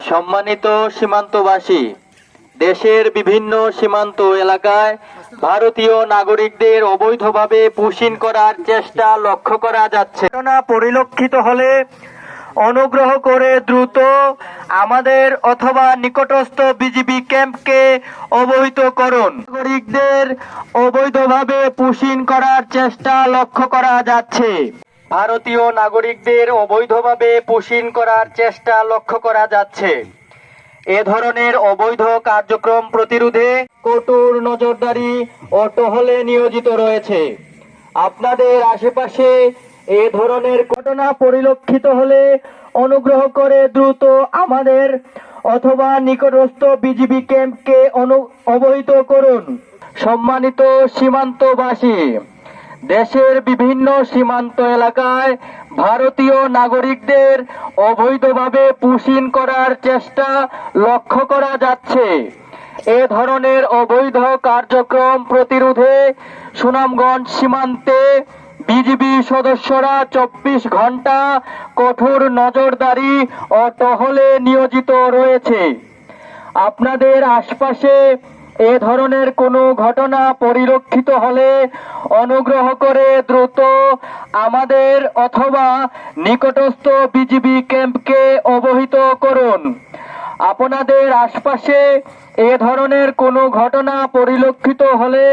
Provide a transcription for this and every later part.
সম্মানিত সীমান্তবাসী, দেশের বিভিন্ন সীমান্ত এলাকায় ভারতীয় নাগরিকদের অবৈধভাবে পুশিন করার চেষ্টা লক্ষ্য করা যাচ্ছে। ঘটনা পরিলক্ষিত হলে অনুগ্রহ করে দ্রুত আমাদের অথবা নিকটস্থ বিজিবি ক্যাম্পকে অবহিত করুন। নাগরিকদের অবৈধভাবে পুশিন করার চেষ্টা লক্ষ্য করা যাচ্ছে। ভারতীয় নাগরিকদের অবৈধভাবে পুশিন করার চেষ্টা লক্ষ্য করা যাচ্ছে। এ ধরনের অবৈধ কার্যক্রম প্রতিরোধে কঠোর নজরদারি ও টহলে নিয়োজিত রয়েছে। আপনাদের আশেপাশে এ ধরনের ঘটনা পরিলক্ষিত হলে অনুগ্রহ করে দ্রুত আমাদের অথবা নিকটস্থ বিজিবি ক্যাম্পকে অবহিত করুন। সম্মানিত সীমান্তবাসী, দেশের বিভিন্ন সীমান্ত এলাকায় ভারতীয় নাগরিকদের অবৈধভাবে পুশিন করার চেষ্টা লক্ষ্য করা যাচ্ছে। এ ধরনের অবৈধ কার্যক্রম প্রতিরোধে সুনামগঞ্জ সীমান্তে বিজিবি সদস্যরা 24 ঘন্টা কঠোর নজরদারি ও টহলে নিয়োজিত রয়েছে। আপনাদের আশপাশে এ ধরনের কোনো ঘটনা পরিলক্ষিত হলে অনুগ্রহ করে দ্রুত আমাদের অথবা নিকটস্থ বিজিবি ক্যাম্পকে অবহিত করুন। আপনাদের আশপাশে এ ধরনের কোনো ঘটনা পরিলক্ষিত হলে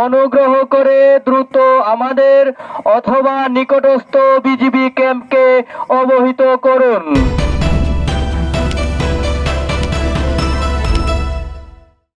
অনুগ্রহ করে দ্রুত আমাদের অথবা নিকটস্থ বিজিবি ক্যাম্পকে অবহিত করুন।